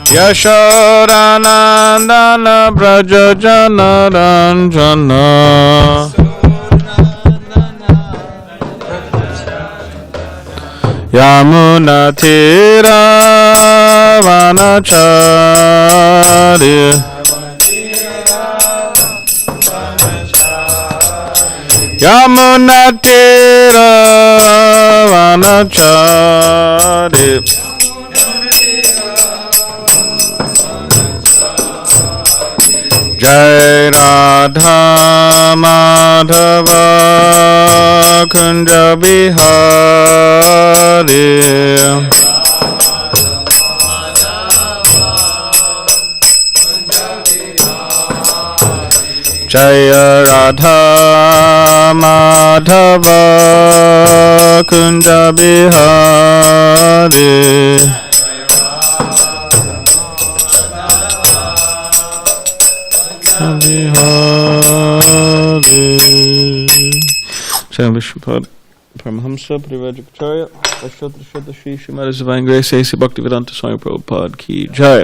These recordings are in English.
Yashodanandana Braja Jana Ranjana Yamuna Tira Vanachari Yamuna Tira Vanachari Jai Radha Madhava Kunja Bihari Jai Radha Madhava Kunja Bihari Jai Vishnupad Paramahamsa Parivajikacharya Ashtotra Shraddha Shri Srimad Divine Grace A.C. Bhaktivedanta Swami Prabhupada Ki Jai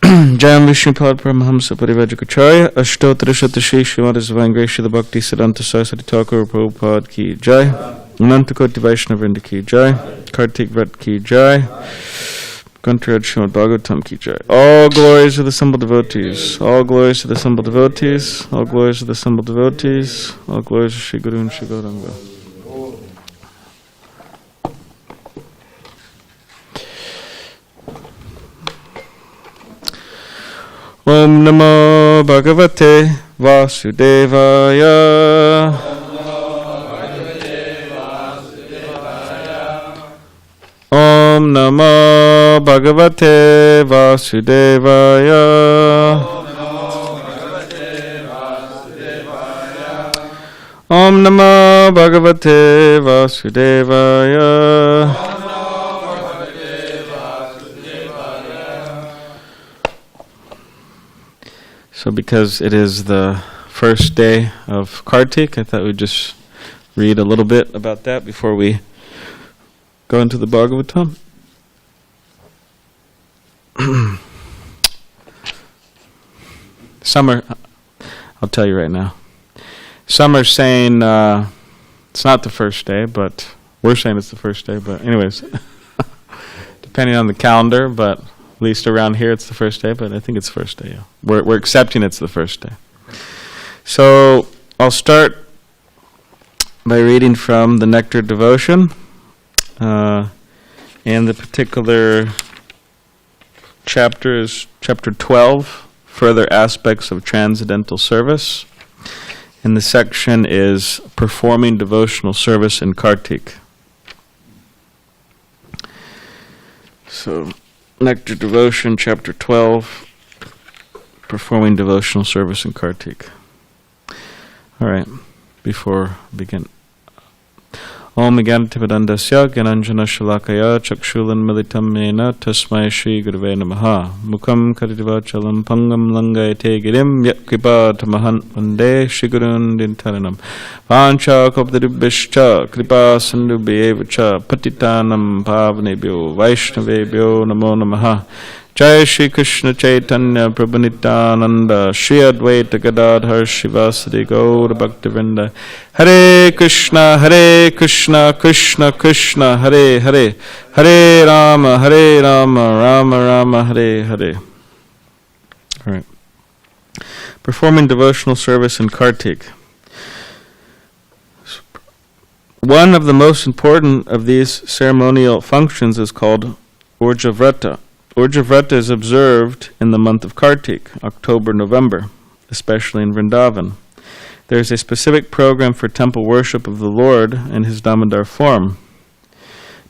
Jai Vishnupad Paramahamsa Parivajikacharya Ashtotra Shraddha Shri Srimad Divine Grace Shri Bhakti Siddhanta Saraswati Thakur Prabhupada Ki Jai Ananta Koti Vaishnavrinda Ki Jai Kartik Vrat Ki Jai Kantaraj Srimad Bhagavatam Ki Jai. All glories to the assembled devotees. All glories to the assembled devotees. All glories to the assembled devotees. All glories to Shri Guru and Shri Gauranga. Om Namo Bhagavate Vasudevaya. Om Namo Bhagavate Vasudevaya. Om Namo Bhagavate Vasudevaya. So because it is the first day of Kartik, I thought we'd just read a little bit about that before we go into the Bhagavatam. Some are, I'll tell you right now, some are saying it's not the first day, but we're saying it's the first day, but anyways, depending on the calendar, but at least around here it's the first day, but I think it's the first day, yeah. We're accepting it's the first day. So I'll start by reading from the Nectar Devotion. And the particular chapter is chapter 12, Further Aspects of Transcendental Service. And the section is Performing Devotional Service in Kartik. So, Nectar Devotion, chapter 12, Performing Devotional Service in Kartik. All right, before we begin. Om Gyanativedandasya Gyananjana Shalakaya Chakshulan Militam Mena Tasmai Shri Gurave Namaha Mukam Karitivachalam Pangam Langayate Girim Yat Kripa Tamahan Vande Shri Gurun Dintaranam Vancha Kopdadibishcha Kripa Sandubhyevacha Patitanam Pavnebhyo Vaishnavebhyo Namo Namaha Jai Shri Krishna Chaitanya Prabhu Nityananda Shri Advaita Gadadhar Shivasadi Gaura Bhaktivinoda Hare Krishna Krishna Krishna Hare Hare Hare Rama Rama Rama Hare Hare. All right. Performing devotional service in Kartik. One of the most important of these ceremonial functions is called Urja Vrata. Urja Vrata is observed in the month of Kartik, October-November, especially in Vrindavan. There is a specific program for temple worship of the Lord in his Damodar form.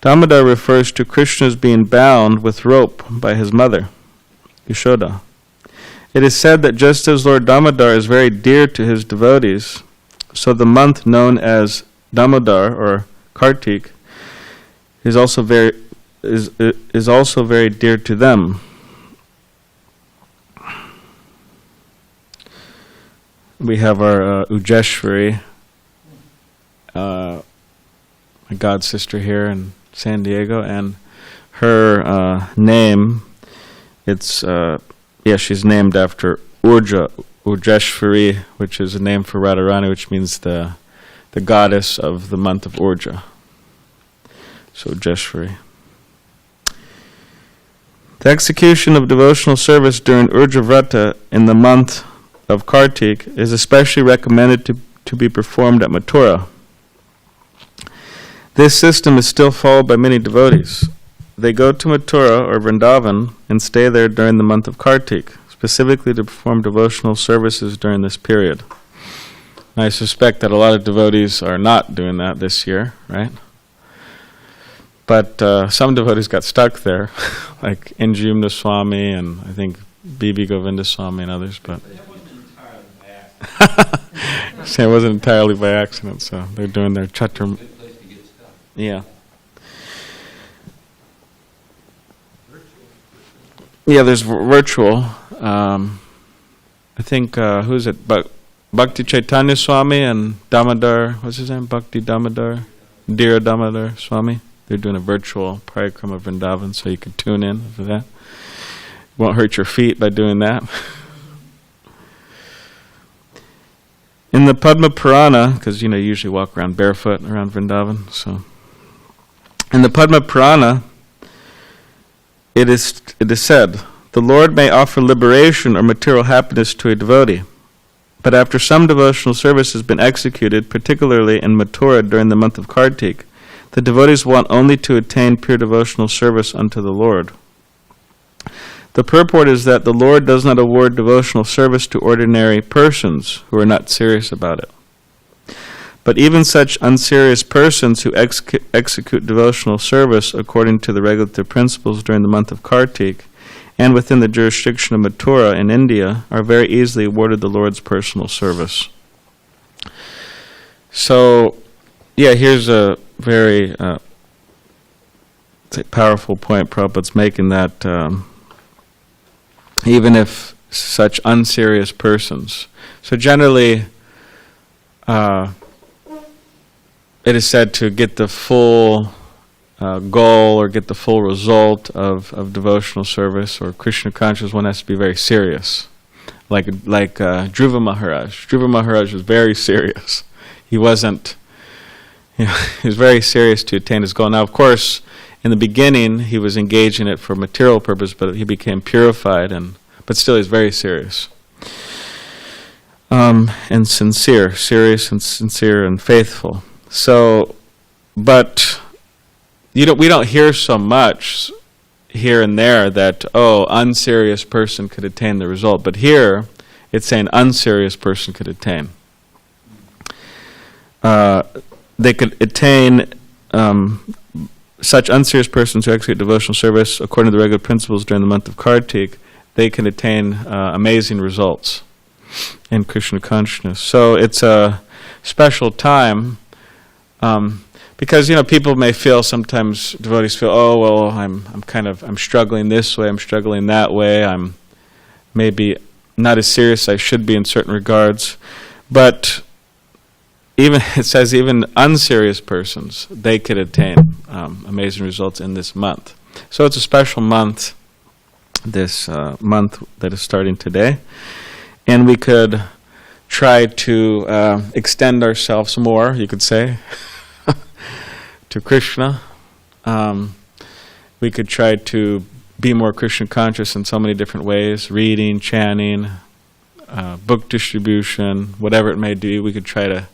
Damodar refers to Krishna's being bound with rope by his mother, Yashoda. It is said that just as Lord Damodar is very dear to his devotees, so the month known as Damodar or Kartik is also very dear to them. We have our Ujeshwari a god sister here in SanDiego, and her name, she's named after Urjeshwari, which is a name for Radharani, which means the goddess of the month of Urja. So Urjeshwari. The execution of devotional service during Urja Vrata in the month of Kartik is especially recommended to be performed at Mathura. This system is still followed by many devotees. They go to Mathura or Vrindavan and stay there during the month of Kartik, specifically to perform devotional services during this period. And I suspect that a lot of devotees are not doing that this year, right? But some devotees got stuck there, like Injumna Swami and I think Bibi Govinda Swami and others. But that wasn't entirely by accident. So it wasn't entirely by accident, so they're doing their chatur. Good place to get stuck. Yeah. Yeah, there's virtual. I think, who's it? Bhakti Chaitanya Swami and Damodara, what's his name? Bhakti Damodara? Dira Damodara Swami. They're doing a virtual parikrama of Vrindavan, so you can tune in for that. Won't hurt your feet by doing that. In the Padma Purana, because you usually walk around barefoot around Vrindavan, so in the Padma Purana, it is said, the Lord may offer liberation or material happiness to a devotee, but after some devotional service has been executed, particularly in Mathura during the month of Kartik, the devotees want only to attain pure devotional service unto the Lord. The purport is that the Lord does not award devotional service to ordinary persons who are not serious about it. But even such unserious persons who execute devotional service according to the regulative principles during the month of Kartik and within the jurisdiction of Mathura in India are very easily awarded the Lord's personal service. So, here's a very powerful point Prabhupada's making, that even if such unserious persons, so generally it is said to get the full goal or get the full result of devotional service or Krishna consciousness, one has to be very serious. Like Dhruva Maharaj. Dhruva Maharaj was very serious. He wasn't, he was very serious to attain his goal. Now, of course, in the beginning, he was engaged in it for material purpose, but he became purified, but still he's very serious. And sincere, serious and sincere and faithful. So, but we don't hear so much here and there that, unserious person could attain the result. But here, it's saying unserious person could attain. They could attain, such unserious persons who execute devotional service according to the regular principles during the month of Kartik, they can attain amazing results in Krishna consciousness. So it's a special time, because people may feel sometimes, devotees feel, I'm struggling this way, I'm struggling that way, I'm maybe not as serious as I should be in certain regards, but it says even unserious persons, they could attain amazing results in this month. So it's a special month, this month that is starting today. And we could try to extend ourselves more, you could say, to Krishna. We could try to be more Krishna conscious in so many different ways, reading, chanting, book distribution, whatever it may be. We could try to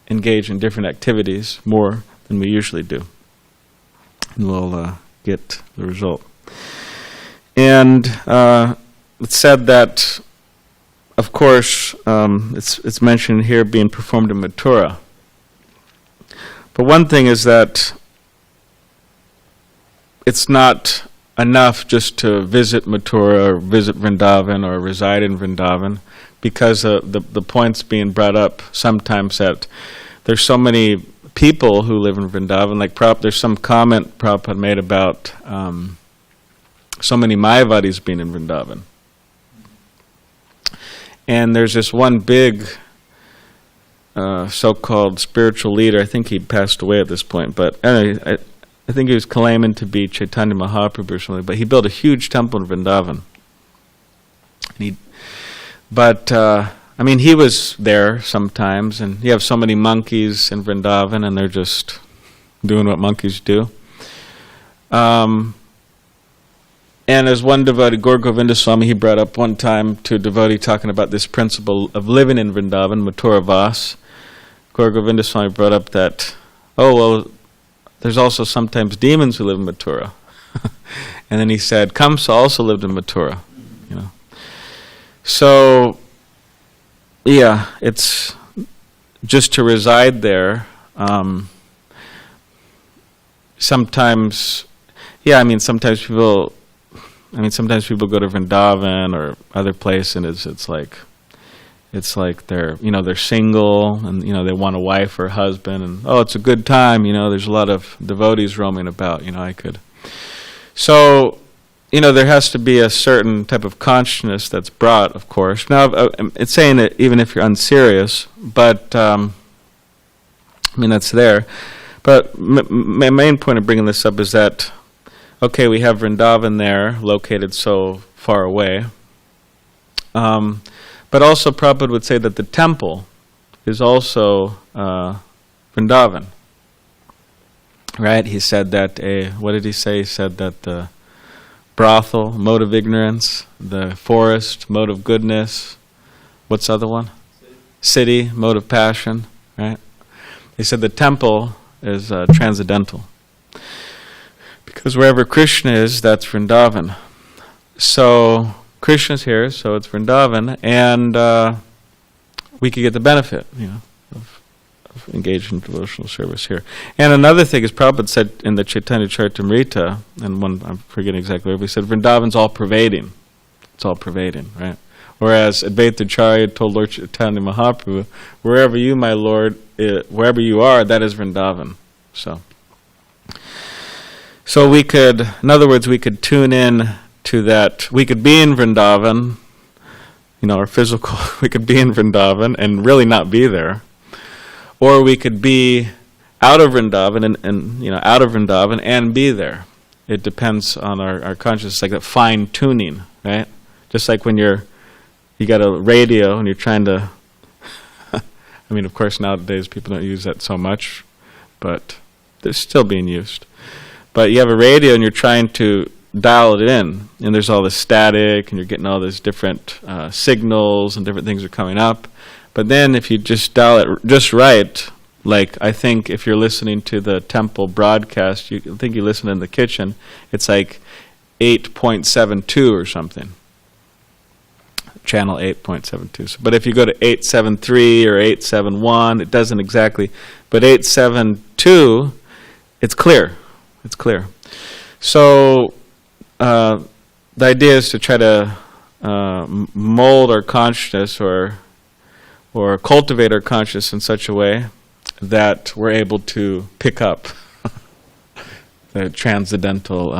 engage in different activities more than we usually do, and we'll get the result. And it's said that, of course, it's mentioned here being performed in Mathura. But one thing is that it's not enough just to visit Mathura or visit Vrindavan or reside in Vrindavan, because the point's being brought up sometimes that there's so many people who live in Vrindavan. Like there's some comment Prabhupada made about so many Mayavadis being in Vrindavan. And there's this one big so-called spiritual leader. I think he passed away at this point, but anyway, I think he was claiming to be Chaitanya Mahaprabhu or something, but he built a huge temple in Vrindavan. He was there sometimes, and you have so many monkeys in Vrindavan, and they're just doing what monkeys do. And as one devotee, Gaur Govinda Swami, he brought up one time to a devotee talking about this principle of living in Vrindavan, Mathura Vas. Gaur Govinda Swami brought up that, there's also sometimes demons who live in Mathura. And then he said, Kamsa also lived in Mathura. So, yeah, it's just to reside there. Sometimes people go to Vrindavan or other places, and it's like they're single, and they want a wife or a husband, and it's a good time. There's a lot of devotees roaming about. So there has to be a certain type of consciousness that's brought, of course. Now, it's saying that even if you're unserious, but that's there. But my main point of bringing this up is that, okay, we have Vrindavan there, located so far away. But also Prabhupada would say that the temple is also Vrindavan. Right? He said that what did he say? He said that the brothel, mode of ignorance, the forest, mode of goodness, what's the other one? City, mode of passion, right? He said the temple is transcendental. Because wherever Krishna is, that's Vrindavan. So Krishna's here, so it's Vrindavan, and we could get the benefit, of engaging in devotional service here. And another thing is, Prabhupada said in the Chaitanya Charitamrita, and I'm forgetting exactly where, he said Vrindavan's all pervading. It's all pervading, right? Whereas Advaitacharya told Lord Chaitanya Mahaprabhu, wherever you, my Lord, wherever you are, that is Vrindavan. So we could, in other words, we could tune in to that. We could be in Vrindavan, our physical, we could be in Vrindavan and really not be there. Or we could be out of Vrindavan out of Vrindavan and be there. It depends on our consciousness, like that fine tuning, right? Just like when you got a radio and you're trying to, of course nowadays people don't use that so much, but they're still being used. But you have a radio and you're trying to dial it in, and there's all this static, and you're getting all these different signals, and different things are coming up. But then if you just dial it just right, like I think if you're listening to the temple broadcast, you think you listen in the kitchen, it's like 8.72 or something. Channel 8.72. So, but if you go to 873 or 871, it doesn't exactly. But 872, it's clear. It's clear. So the idea is to try to mold our consciousness or cultivate our consciousness in such a way that we're able to pick up the transcendental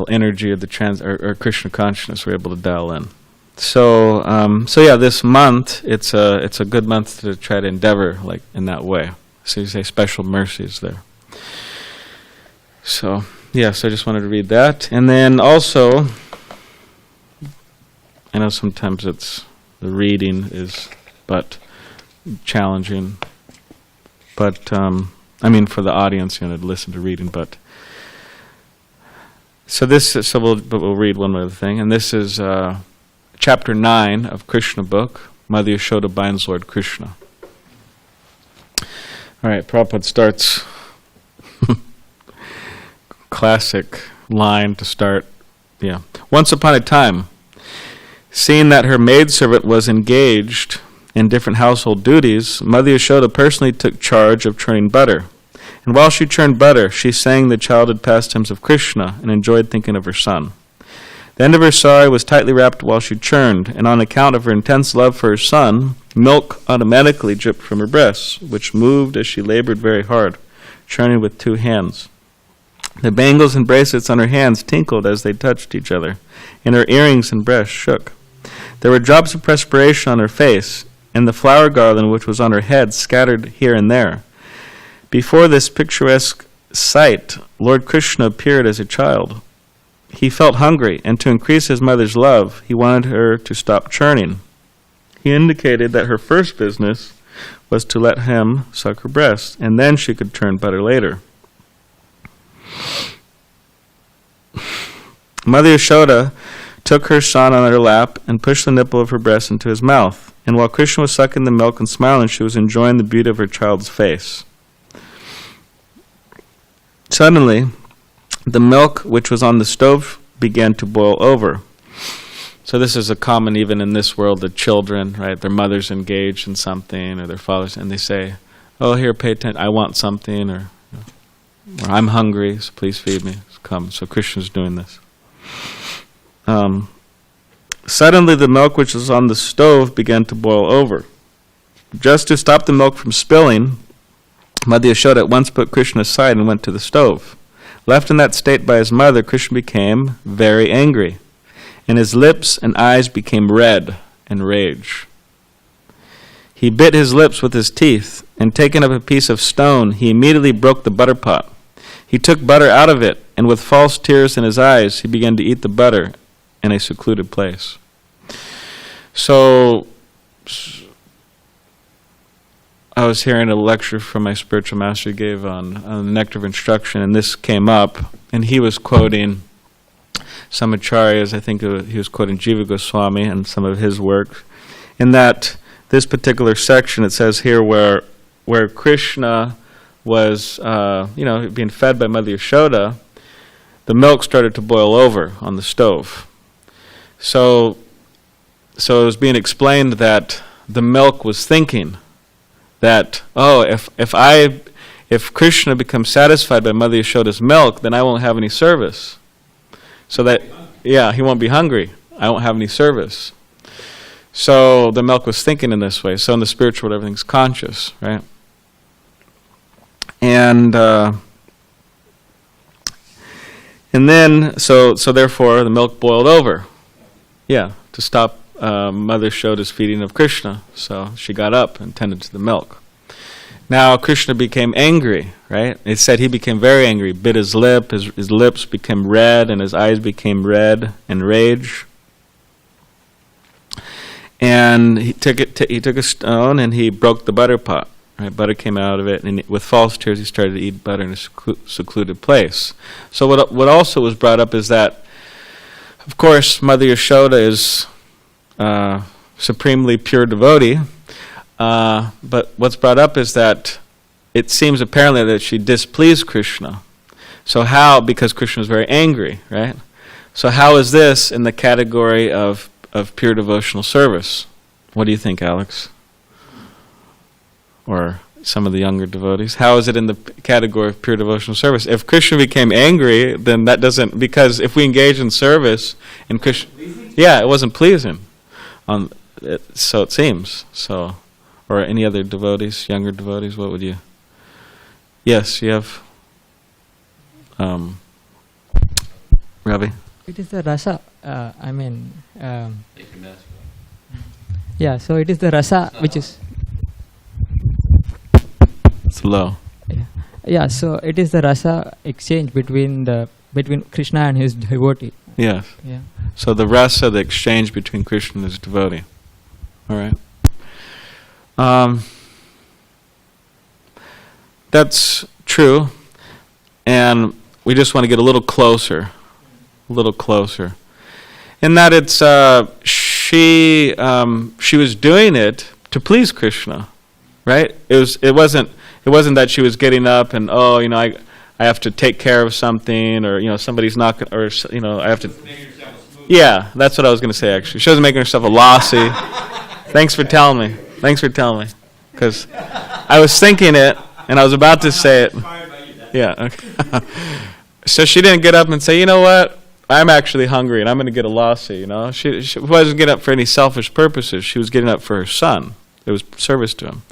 energy of the or Krishna consciousness. We're able to dial in. So yeah, this month it's a good month to try to endeavor like in that way. So you say special mercies there. So yes, I just wanted to read that, and then also, I know sometimes the reading is but challenging, but for the audience, to listen to reading, but. So we'll read one other thing, and this is chapter 9 of Krishna book, Mother Yashoda binds Lord Krishna. All right, Prabhupada starts, classic line to start, yeah. Once upon a time, seeing that her maidservant was engaged in different household duties, Mother Yashoda personally took charge of churning butter. And while she churned butter, she sang the childhood pastimes of Krishna and enjoyed thinking of her son. The end of her sari was tightly wrapped while she churned, and on account of her intense love for her son, milk automatically dripped from her breasts, which moved as she labored very hard, churning with 2 hands. The bangles and bracelets on her hands tinkled as they touched each other, and her earrings and breast shook. There were drops of perspiration on her face, and the flower garland which was on her head scattered here and there. Before this picturesque sight, Lord Krishna appeared as a child. He felt hungry, and to increase his mother's love, he wanted her to stop churning. He indicated that her first business was to let him suck her breast, and then she could churn butter later. Mother Yashoda took her son on her lap and pushed the nipple of her breast into his mouth. And while Krishna was sucking the milk and smiling, she was enjoying the beauty of her child's face. Suddenly, the milk which was on the stove began to boil over. So this is a common, even in this world, the children, right? Their mother's engaged in something, or their fathers, and they say, "Oh, here, pay attention. I want something," or "I'm hungry, so please feed me." Come. So Krishna's doing this. Suddenly, the milk which was on the stove began to boil over. Just to stop the milk from spilling, Mother Yashoda at once put Krishna aside and went to the stove. Left in that state by his mother, Krishna became very angry, and his lips and eyes became red in rage. He bit his lips with his teeth, and taking up a piece of stone, he immediately broke the butter pot. He took butter out of it, and with false tears in his eyes, he began to eat the butter in a secluded place. So, I was hearing a lecture from my spiritual master he gave on the Nectar of Instruction, and this came up, and he was quoting some acharyas. I think he was quoting Jiva Goswami and some of his work. In that, this particular section, it says here where Krishna was, being fed by Mother Yashoda, the milk started to boil over on the stove. So it was being explained that the milk was thinking that, if Krishna becomes satisfied by Mother Yashoda's milk, then I won't have any service. So that, he won't be hungry. I won't have any service. So the milk was thinking in this way. So in the spiritual world, everything's conscious, right? And then, so therefore, the milk boiled over. Yeah, to stop Mother Yashoda's feeding of Krishna. So she got up and tended to the milk. Now Krishna became angry, right? It said he became very angry, bit his lip, his lips became red, and his eyes became red in rage. And he took a stone and he broke the butter pot. Right? Butter came out of it, and with false tears he started to eat butter in a secluded place. So what also was brought up is that, of course, Mother Yashoda is supremely pure devotee, but what's brought up is that it seems apparently that she displeased Krishna. So how? Because Krishna is very angry, right? So how is this in the category of pure devotional service? What do you think, Alex? Or some of the younger devotees? How is it in the category of pure devotional service? If Krishna became angry, then that doesn't, because if we engage in service and Krishna, it wasn't pleasing. So it seems. So, or any other devotees, younger devotees, what would you? Yes, you have. Ravi. It is the rasa. They can ask. So it is the rasa which is. It's low. So it is the rasa exchange between Krishna and his devotee. Yes. Yeah. So the rasa, the exchange between Krishna and his devotee. All right. That's true, and we just want to get a little closer. In that it's she was doing it to please Krishna, right? It wasn't that she was getting up and I have to take care of something, or somebody's not, or I have to. Yeah, that's what I was going to say. Actually, she wasn't making herself a lassie. Thanks for telling me, because I was thinking it and I was about to say it. Yeah. Okay. So she didn't get up and say, you know what? I'm actually hungry and I'm going to get a lassi, She wasn't getting up for any selfish purposes. She was getting up for her son. It was service to him.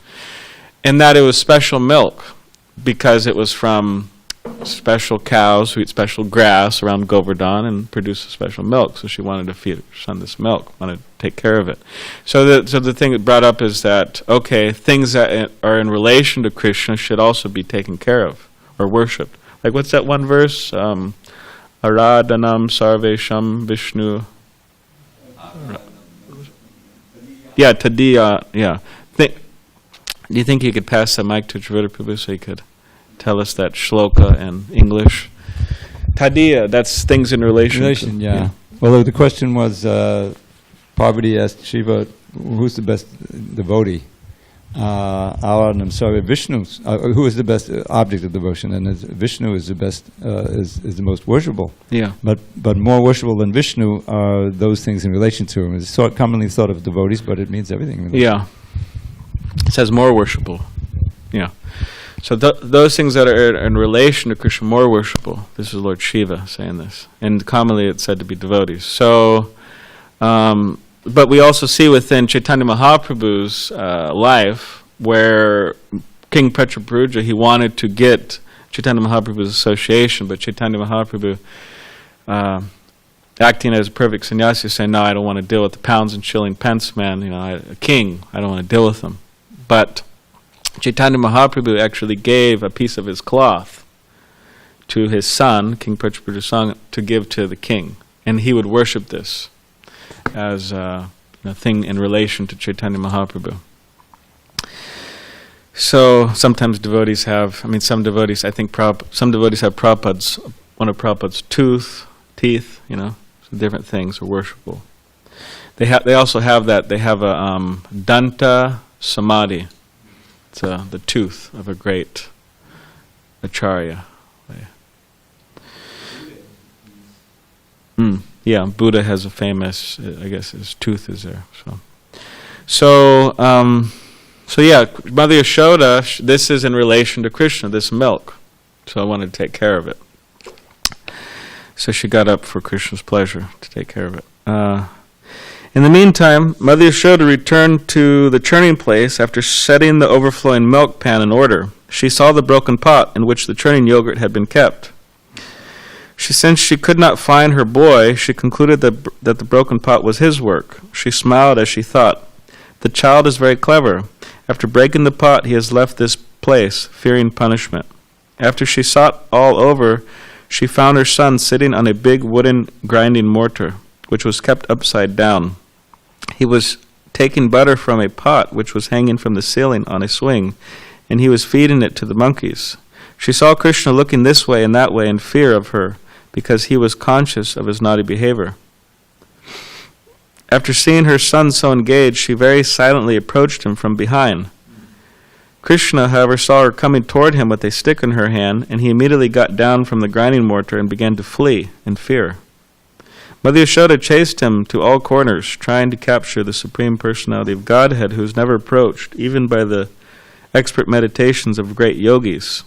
And that it was special milk because it was from special cows who eat special grass around Govardhan and produce a special milk. So she wanted to feed her son this milk, wanted to take care of it. So the thing it brought up is that, okay, things that are in relation to Krishna should also be taken care of or worshipped. Like, what's that one verse? Aradhanam sarvesham Vishnu. Yeah, Tadiya, yeah. Do you think you could pass the mic to Trivita Prabhu so he could tell us that shloka in English? Tadiya, that's things in relation to, yeah. Well, the question was, Parvati asked Shiva, who's the best devotee? I'm sorry, Vishnu, who is the best object of devotion? And Vishnu is the best, is the most worshipable. Yeah. But more worshipable than Vishnu are those things in relation to him. It's commonly thought of devotees, but it means everything. Yeah. It says more worshipable. Yeah. So those things that are in relation to Krishna, more worshipable. This is Lord Shiva saying this. And commonly it's said to be devotees. So, but we also see within Chaitanya Mahaprabhu's life where King Petrapuruja, he wanted to get Chaitanya Mahaprabhu's association, but Chaitanya Mahaprabhu, acting as a perfect sannyasi, saying, no, I don't want to deal with the pounds and shilling pence man, a king, I don't want to deal with him. But Chaitanya Mahaprabhu actually gave a piece of his cloth to his son, King Petrapuruja's son, to give to the king. And he would worship this as a thing in relation to Chaitanya Mahaprabhu. So sometimes devotees have, some devotees, I think some devotees have Prabhupada's, one of Prabhupada's teeth, so different things are worshipful. They also have that, they have a Danta Samadhi. It's the tooth of a great acharya. Yeah, Buddha has a famous, I guess his tooth is there. So yeah, Mother Yashoda, this is in relation to Krishna, this milk. So I wanted to take care of it. So she got up for Krishna's pleasure to take care of it. In the meantime, Mother Yashoda returned to the churning place after setting the overflowing milk pan in order. She saw the broken pot in which the churning yogurt had been kept. Since she could not find her boy, she concluded that the broken pot was his work. She smiled as she thought, the child is very clever. After breaking the pot, he has left this place, fearing punishment. After she sought all over, she found her son sitting on a big wooden grinding mortar, which was kept upside down. He was taking butter from a pot which was hanging from the ceiling on a swing, and he was feeding it to the monkeys. She saw Krishna looking this way and that way in fear of her, because he was conscious of his naughty behavior. After seeing her son so engaged, she very silently approached him from behind. Krishna, however, saw her coming toward him with a stick in her hand, and he immediately got down from the grinding mortar and began to flee in fear. Mother Yashoda chased him to all corners, trying to capture the Supreme Personality of Godhead, who is never approached, even by the expert meditations of great yogis.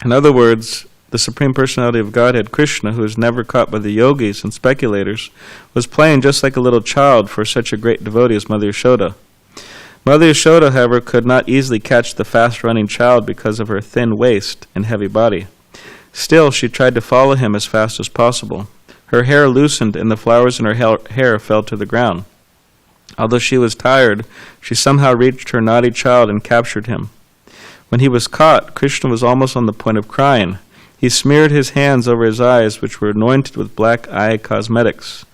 In other words, the Supreme Personality of Godhead, Krishna, who is never caught by the yogis and speculators, was playing just like a little child for such a great devotee as Mother Yashoda. Mother Yashoda, however, could not easily catch the fast-running child because of her thin waist and heavy body. Still, she tried to follow him as fast as possible. Her hair loosened, and the flowers in her hair fell to the ground. Although she was tired, she somehow reached her naughty child and captured him. When he was caught, Krishna was almost on the point of crying. He smeared his hands over his eyes, which were anointed with black eye cosmetics.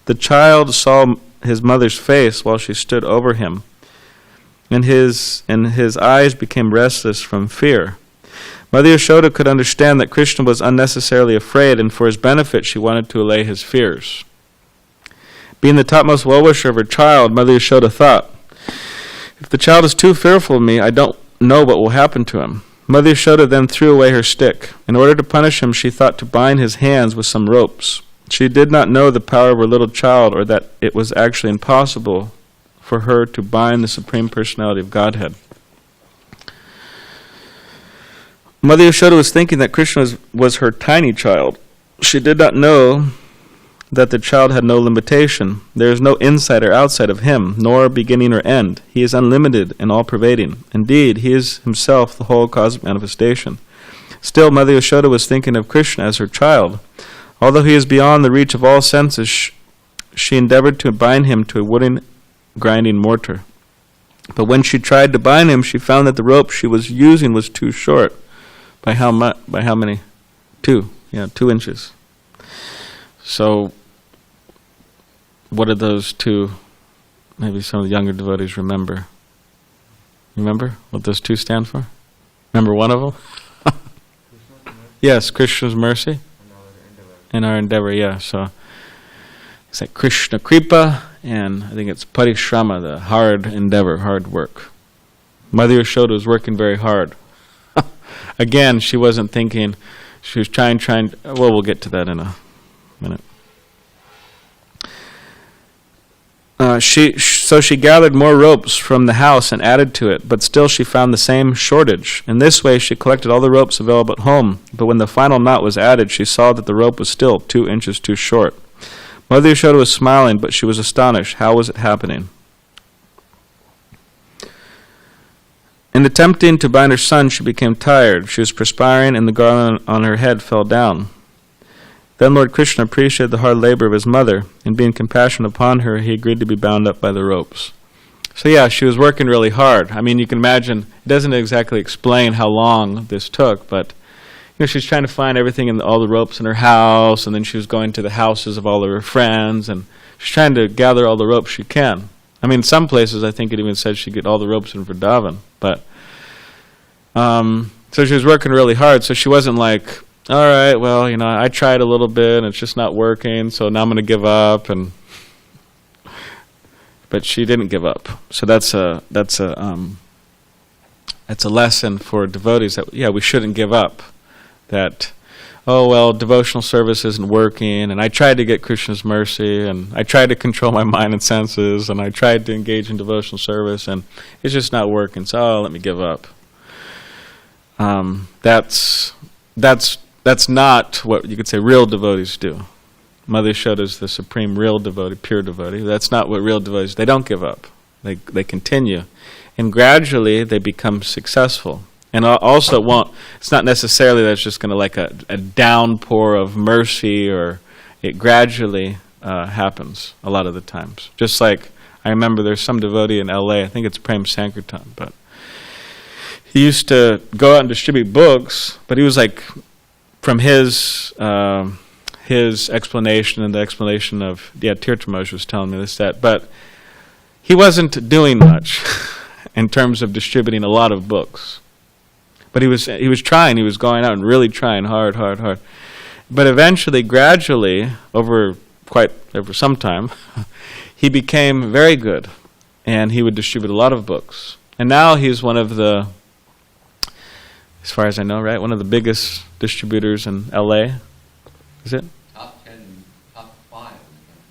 The child saw his mother's face while she stood over him, and his eyes became restless from fear. Mother Yashoda could understand that Krishna was unnecessarily afraid, and for his benefit she wanted to allay his fears. Being the topmost well-wisher of her child, Mother Yashoda thought, if the child is too fearful of me, I don't know what will happen to him. Mother Yashoda then threw away her stick. In order to punish him, she thought to bind his hands with some ropes. She did not know the power of her little child, or that it was actually impossible for her to bind the Supreme Personality of Godhead. Mother Yashoda was thinking that Krishna was her tiny child. She did not know that the child had no limitation. There is no inside or outside of him, nor beginning or end. He is unlimited and all-pervading. Indeed, he is himself the whole cosmic manifestation. Still, Mother Yashoda was thinking of Krishna as her child. Although he is beyond the reach of all senses, she endeavored to bind him to a wooden grinding mortar. But when she tried to bind him, she found that the rope she was using was too short. By how much? By how many? 2. 2 inches. So, what are those 2? Maybe some of the younger devotees remember. Remember what those 2 stand for? Remember one of them? Yes, Krishna's mercy and our endeavor. Yeah, so it's like Krishna Kripa, and I think it's Parishrama, the hard endeavor, hard work. Mother Yashoda was working very hard. Again, she wasn't thinking. She was trying. Well, we'll get to that in a minute. So she gathered more ropes from the house and added to it, but still she found the same shortage. In this way, she collected all the ropes available at home, but when the final knot was added, she saw that the rope was still 2 inches too short. Mother Yashoda was smiling, but she was astonished. How was it happening? In attempting to bind her son, she became tired. She was perspiring, and the garland on her head fell down. Then Lord Krishna appreciated the hard labor of his mother, and being compassionate upon her, he agreed to be bound up by the ropes. So yeah, she was working really hard. I mean, you can imagine, it doesn't exactly explain how long this took, but she's trying to find everything in all the ropes in her house, and then she was going to the houses of all of her friends, and she's trying to gather all the ropes she can. I mean, some places I think it even said she'd get all the ropes in Vrindavan, but so she was working really hard, so she wasn't like, all right, well, I tried a little bit, and it's just not working, so now I'm going to give up, but she didn't give up. So that's a lesson for devotees that, we shouldn't give up. That, oh, well, devotional service isn't working, and I tried to get Krishna's mercy, and I tried to control my mind and senses, and I tried to engage in devotional service, and it's just not working, so let me give up. That's not what you could say real devotees do. Mother Yashoda is the supreme real devotee, pure devotee. That's not what real devotees, they don't give up. They continue. And gradually they become successful. And also it's not necessarily that it's just going to like a downpour of mercy, or it gradually happens a lot of the times. Just like, I remember there's some devotee in LA, I think it's Prem Sankirtan, but he used to go out and distribute books, but he was like, from his explanation and the explanation of, Tirtha Maharaj was telling me this, that, but he wasn't doing much in terms of distributing a lot of books. But he was trying, he was going out and really trying hard. But eventually, gradually, over some time, he became very good, and he would distribute a lot of books. And now he's one of the, as far as I know, right, one of the biggest distributors in LA. Is it?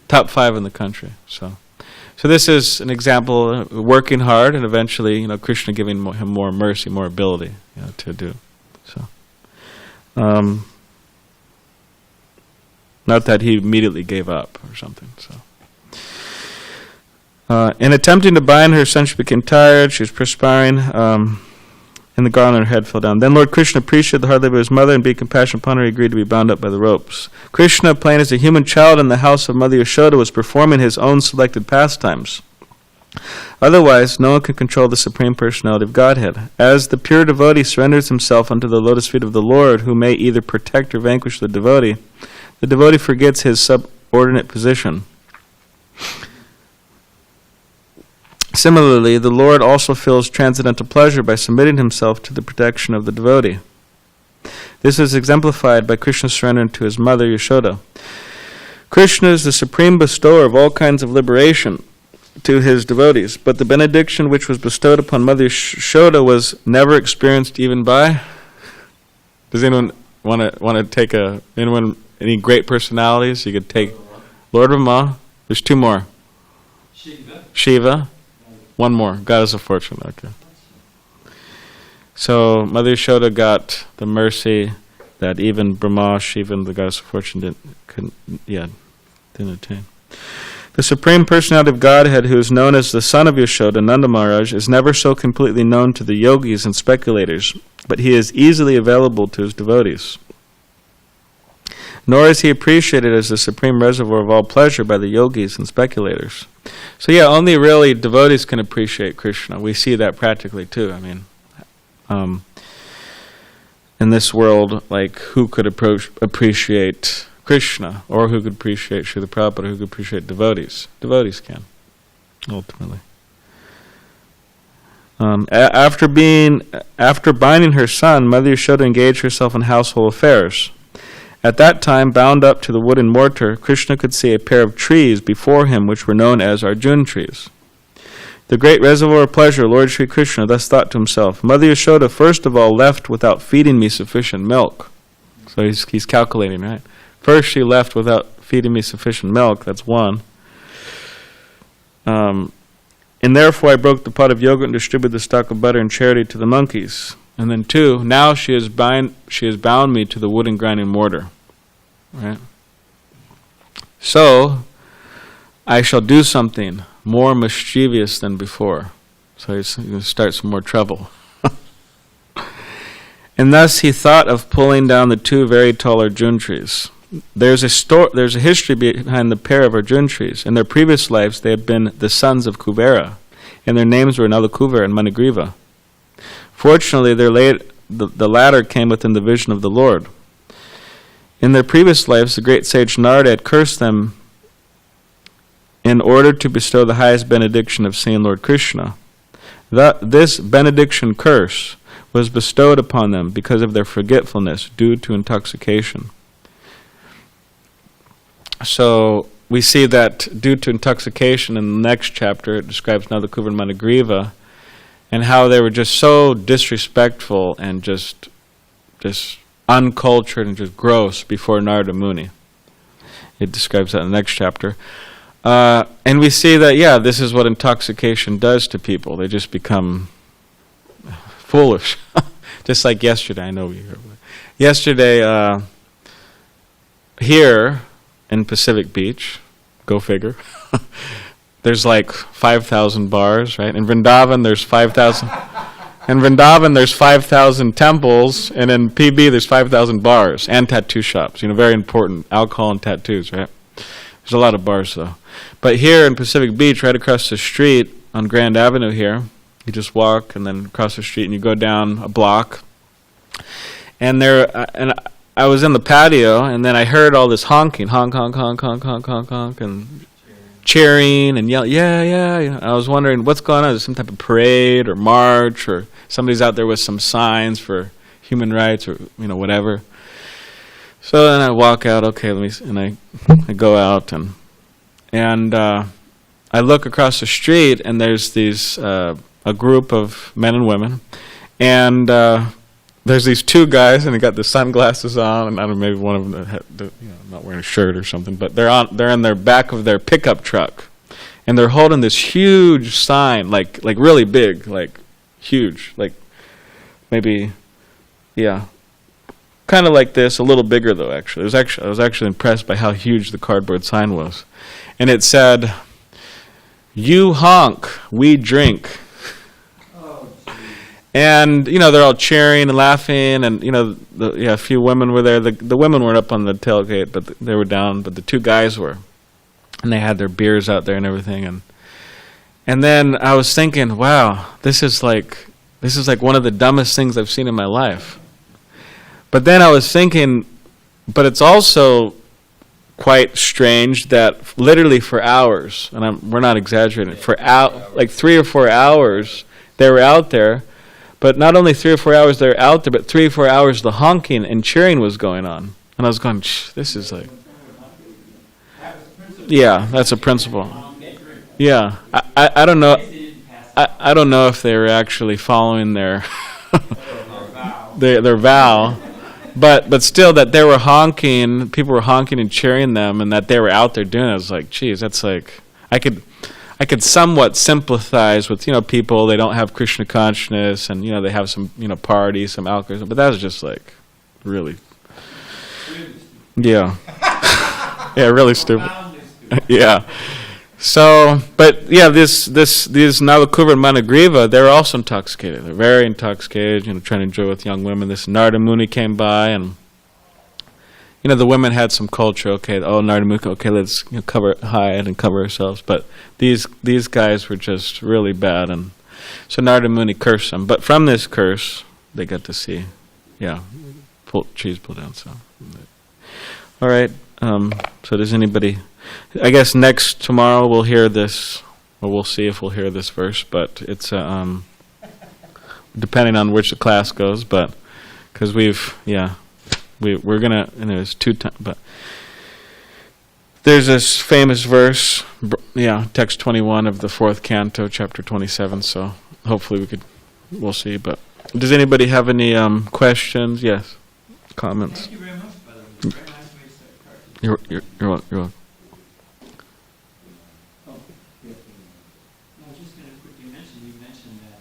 Top 5 in the country. So this is an example of working hard, and eventually, Krishna giving him more mercy, more ability, to do. So, not that he immediately gave up or something. So, in attempting to bind her son, she became tired. She was perspiring. And the garland on her head fell down. Then Lord Krishna appreciated the hard labor of his mother, and being compassionate upon her, he agreed to be bound up by the ropes. Krishna, playing as a human child in the house of Mother Yashoda, was performing his own selected pastimes. Otherwise, no one could control the Supreme Personality of Godhead. As the pure devotee surrenders himself unto the lotus feet of the Lord, who may either protect or vanquish the devotee forgets his subordinate position. Similarly, the Lord also feels transcendental pleasure by submitting himself to the protection of the devotee. This is exemplified by Krishna's surrender to his mother, Yashoda. Krishna is the supreme bestower of all kinds of liberation to his devotees, but the benediction which was bestowed upon Mother Yashoda was never experienced even by... Does anyone want to take any great personalities? You could take Lord Rama. There's 2 more. Shiva. 1 more, Goddess of Fortune. Okay. So Mother Yashoda got the mercy that even Brahma, Shiva, and the Goddess of Fortune didn't attain. The Supreme Personality of Godhead, who is known as the son of Yashoda, Nanda Maharaj, is never so completely known to the yogis and speculators but he is easily available to his devotees. Nor is he appreciated as the supreme reservoir of all pleasure by the yogis and speculators. So yeah, only really devotees can appreciate Krishna. We see that practically too. I mean, in this world, like, who could appreciate Krishna, or who could appreciate Srila Prabhupada, who could appreciate devotees? Devotees can, ultimately. After binding her son, Mother Yashoda engaged herself in household affairs. At that time, bound up to the wooden mortar, Krishna could see a pair of trees before him which were known as Arjuna trees. The great reservoir of pleasure, Lord Sri Krishna thus thought to himself, Mother Yashoda first of all left without feeding me sufficient milk. So he's calculating, right? First she left without feeding me sufficient milk, that's one. And therefore I broke the pot of yogurt and distributed the stock of butter and charity to the monkeys. And then two, now she has bound me to the wooden grinding mortar. Right? So I shall do something more mischievous than before. So he's going to start some more trouble. And thus he thought of pulling down the two very tall Arjuna trees. There's a history behind the pair of Arjuna trees. In their previous lives, they had been the sons of Kuvera, and their names were Nalakuvera and Manigriva. Fortunately, the latter came within the vision of the Lord. In their previous lives, the great sage Narada had cursed them in order to bestow the highest benediction of seeing Lord Krishna. This benediction curse was bestowed upon them because of their forgetfulness due to intoxication. So we see that due to intoxication in the next chapter, it describes Nalakuvera and Manigriva, and how they were just so disrespectful and just uncultured and just gross before Narada Muni. It describes that in the next chapter. And we see that, yeah, this is what intoxication does to people. They just become foolish. Just like yesterday, I know we heard. Yesterday, here in Pacific Beach, go figure, there's like 5,000 bars, right? In Vrindavan, there's 5,000. In Vrindavan, there's 5,000 temples, and in PB, there's 5,000 bars and tattoo shops. You know, very important, alcohol and tattoos, right? There's a lot of bars, though. But here in Pacific Beach, right across the street on Grand Avenue here, you just walk and then across the street, and you go down a block. And I was in the patio, and then I heard all this honking, honk, honk, honk, honk, honk, honk, honk, and cheering and yelling, yeah, yeah, yeah. I was wondering, what's going on? Is it some type of parade or march, or somebody's out there with some signs for human rights, or whatever. So then I walk out. Okay, and I go out and I look across the street, and there's these a group of men and women, and there's these two guys, and they got the sunglasses on, and I don't know, maybe one of them had not wearing a shirt or something, but they're in their back of their pickup truck, and they're holding this huge sign, like really big, like huge, like maybe, yeah, kind of like this, a little bigger though. Actually, I was actually impressed by how huge the cardboard sign was, and it said, "You honk, we drink." And they're all cheering and laughing, and a few women were there. The women weren't up on the tailgate, but they were down. But the two guys were, and they had their beers out there and everything. And then I was thinking, wow, this is like one of the dumbest things I've seen in my life. But then I was thinking, but it's also quite strange that literally for hours, and we're not exaggerating, for like 3 or 4 hours they were out there. But not only 3 or 4 hours they're out there, but 3 or 4 hours the honking and cheering was going on. And I was going, this is like... Yeah, that's a principle. Yeah, I don't know. I don't know if they were actually following their their vow, but still that they were honking, people were honking and cheering them, and that they were out there doing it. I was like, geez, that's like I could somewhat sympathize with, people, they don't have Krishna consciousness, and, they have some, party, some alcohol, but that was just like, really, yeah. Yeah, really stupid. Yeah. So, but yeah, these Nalakuva and Managriva, they're also intoxicated. They're very intoxicated, trying to enjoy with young women. This Narada Muni came by, and the women had some culture. Okay, Narada Muni, okay, let's hide and cover ourselves. But these guys were just really bad, and so Narada Muni cursed them. But from this curse, they got to see, trees pulled down. So, all right. So does anybody? I guess tomorrow we'll hear this, or we'll see if we'll hear this verse. But it's depending on which the class goes. But because we're gonna. And there's 2 times, but there's this famous verse. Text 21 of the 4th canto, chapter 27. So hopefully we'll see. But does anybody have any questions? Yes, comments. Thank you very much, by the way. Very nice way to start Kartika. You're welcome. No, I was just going to quickly mention, you mentioned that,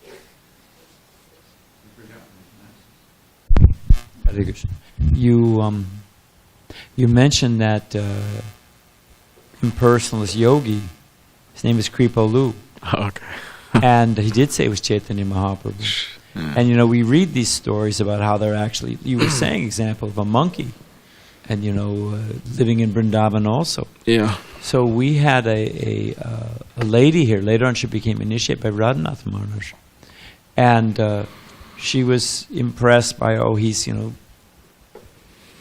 I forgot my glasses. You mentioned that impersonalist yogi, his name is Kripallu. Oh, okay. And he did say it was Chaitanya Mahaprabhu. Yeah. And we read these stories about how they're actually, you were saying example of a monkey, and living in Vrindavan also. Yeah. So we had a lady here. Later on, she became initiated by Radhanath Maharaj, and she was impressed by he's so many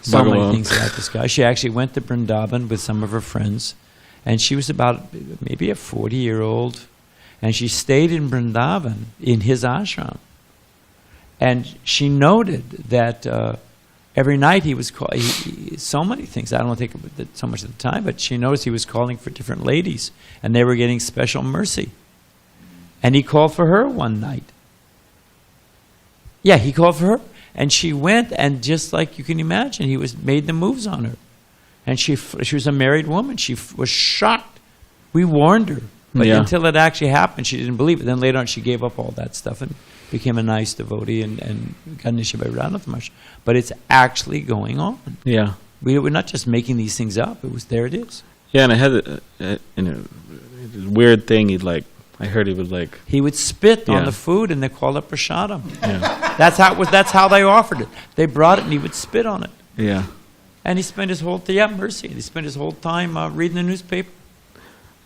Bhagavan. things about this guy. She actually went to Vrindavan with some of her friends, and she was about maybe a 40-year-old, and she stayed in Vrindavan in his ashram, and she noted that. Every night he was calling, so many things. I don't think about it so much at the time, but she noticed he was calling for different ladies, and they were getting special mercy. And he called for her one night. Yeah, he called for her, and she went, and just like you can imagine, he made the moves on her. And she was a married woman. She was shocked. We warned her, but until it actually happened, she didn't believe it. Then later on, she gave up all that stuff and became a nice devotee and got initiated by Radhanath Maharaj. But it's actually going on. Yeah. We're not just making these things up. There it is. Yeah, and I had a weird thing. I heard he would He would spit on Yeah. the food, and they called it prasadam. Yeah. That's how it was. That's how they offered it. They brought it, and he would spit on it. Yeah. And he spent his whole mercy. He spent his whole time reading the newspaper.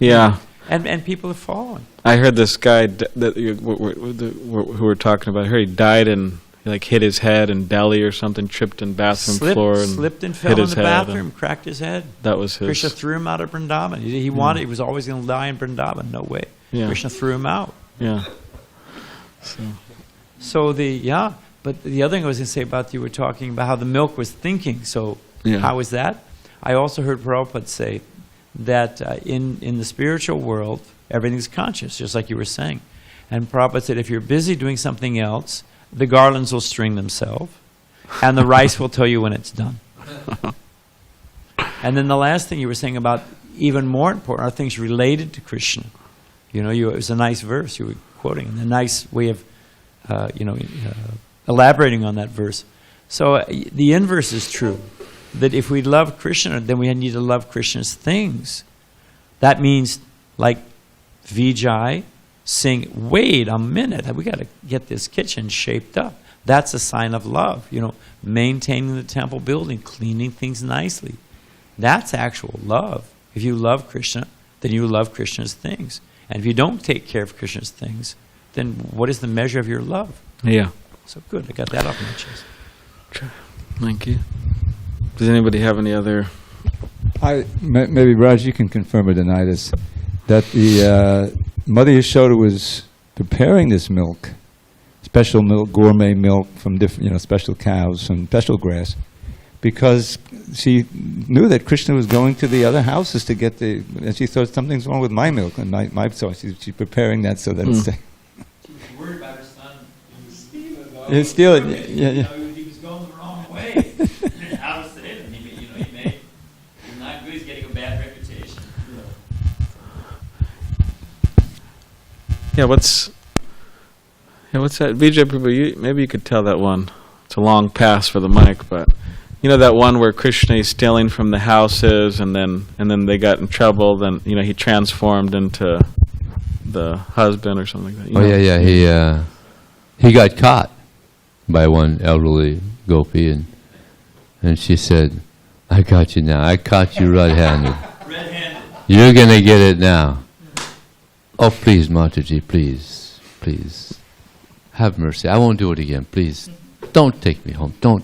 Yeah. And people are following. I heard this guy who we're talking about. I heard he died and he hit his head in Delhi or something, tripped in bathroom floor and Slipped and fell hit in his the head bathroom, cracked his head. That was his. Krishna threw him out of Vrindavan. He was always going to die in Vrindavan. No way. Yeah. Krishna threw him out. Yeah. So but the other thing I was going to say about you were talking about how the milk was thinking. So how is that? I also heard Prabhupada say that in the spiritual world, everything's conscious, just like you were saying. And Prabhupada said, if you're busy doing something else, the garlands will string themselves, and the rice will tell you when it's done. And then the last thing you were saying about, even more important, are things related to Krishna. It was a nice verse you were quoting, and a nice way of, elaborating on that verse. So the inverse is true, that if we love Krishna, then we need to love Krishna's things. That means, like Vijay, saying, wait a minute, we got to get this kitchen shaped up. That's a sign of love. Maintaining the temple building, cleaning things nicely. That's actual love. If you love Krishna, then you love Krishna's things. And if you don't take care of Krishna's things, then what is the measure of your love? Yeah. So good, I got that off my chest. Thank you. Does anybody have any other? Maybe Raj, you can confirm or deny this, that the Mother Yashoda was preparing this milk, special milk, gourmet milk from different, special cows, from special grass, because she knew that Krishna was going to the other houses to get and she thought something's wrong with my milk and so she's preparing that so that it's. She was worried about her son. He was stealing. Yeah. He was going the wrong way. How to say it? He's not good. He's getting a bad reputation. Yeah. What's that? Vijay Prabhu, maybe you could tell that one. It's a long pass for the mic, but You know that one where Krishna is stealing from the houses, and then they got in trouble. Then he transformed into the husband or something like that. Oh yeah. He got caught by one elderly gopi, and she said, "I got you now. I caught you red-handed. You're gonna get it now. Oh please, Mataji, please, have mercy. I won't do it again. Please, don't take me home. Don't.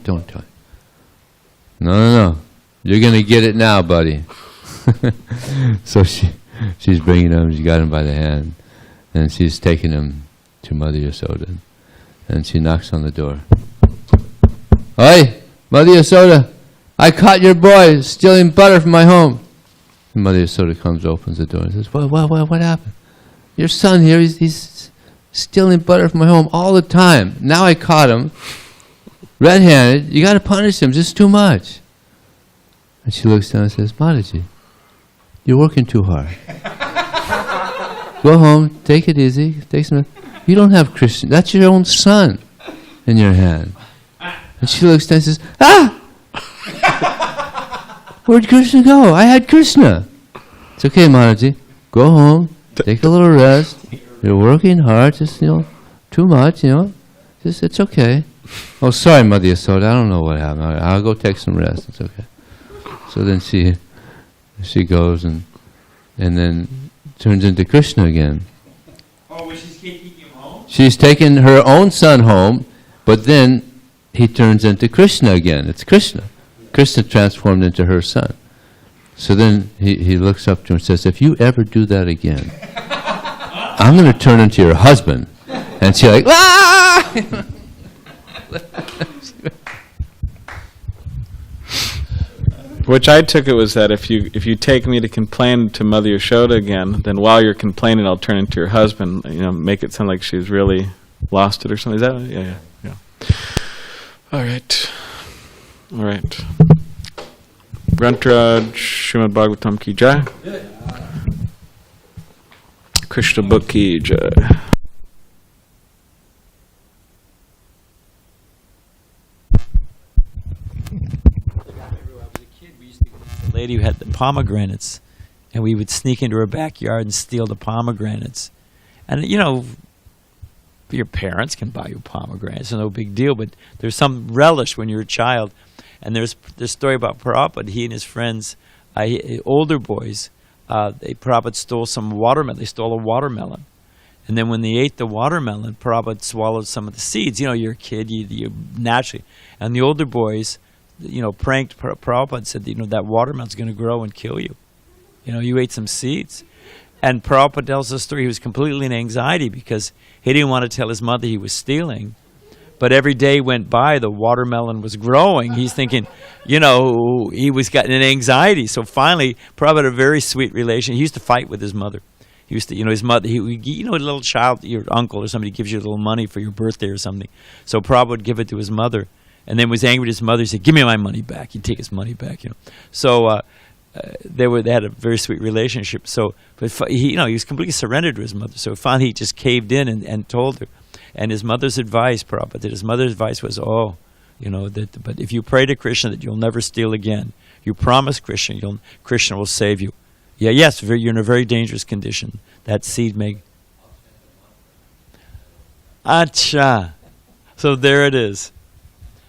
No. You're gonna get it now, buddy." So she's bringing him. She got him by the hand, and she's taking him to Mother Yasoda, and she knocks on the door. "Oi, Mother Yasoda, I caught your boy stealing butter from my home." And Mother Yasoda comes, opens the door, and says, "What happened? Your son here, he's stealing butter from my home all the time. Now I caught him, red-handed. You got to punish him. This is too much." And she looks down and says, "Mataji, you're working too hard. Go home, take it easy. Take some. You don't have Krishna. That's your own son in your hand." And she looks down and says, "Ah! Where'd Krishna go? I had Krishna." "It's okay, Mataji. Go home, take a little rest. You're working hard, just, too much, Just, it's okay." "Oh, sorry, Mother Yasoda, I don't know what happened. I'll go take some rest. It's okay." So then she goes and then turns into Krishna again. Oh, was she taking him home? She's taken her own son home, but then he turns into Krishna again. It's Krishna. Krishna transformed into her son. So then he looks up to her and says, "If you ever do that again, I'm going to turn into your husband." And she's like, "Ah!" Which I took it was that if you take me to complain to Mother Yashoda again, then while you're complaining, I'll turn into your husband. Make it sound like she's really lost it or something. Is that? Yeah. All right. Grantraj Srimad Bhagavatam ki jai. Krishna book ki jai. Lady who had the pomegranates, and we would sneak into her backyard and steal the pomegranates. And your parents can buy you pomegranates, no big deal, but there's some relish when you're a child. And there's this story about Prabhupada. He and his friends, older boys, Prabhupada stole some watermelon. They stole a watermelon. And then when they ate the watermelon, Prabhupada swallowed some of the seeds. You're a kid, you naturally. And the older boys, pranked Prabhupada, said, that watermelon's going to grow and kill you. You ate some seeds. And Prabhupada tells the story. He was completely in anxiety because he didn't want to tell his mother he was stealing. But every day went by, the watermelon was growing. He's thinking, he was getting an anxiety. So finally, Prabhupada had a very sweet relation. He used to fight with his mother. He used to, his mother, a little child, your uncle or somebody gives you a little money for your birthday or something. So Prabhupada would give it to his mother. And then was angry with his mother. He said, "Give me my money back." He'd take his money back, So they had a very sweet relationship. So, but he was completely surrendered to his mother. So finally, he just caved in and told her. And his mother's advice, Prabhupada, his mother's advice was, but if you pray to Krishna that you'll never steal again, you promise Krishna, Krishna will save you. Yes, you're in a very dangerous condition. That seed may. Acha. So there it is.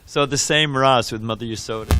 So the same Ras with Mother Yasoda.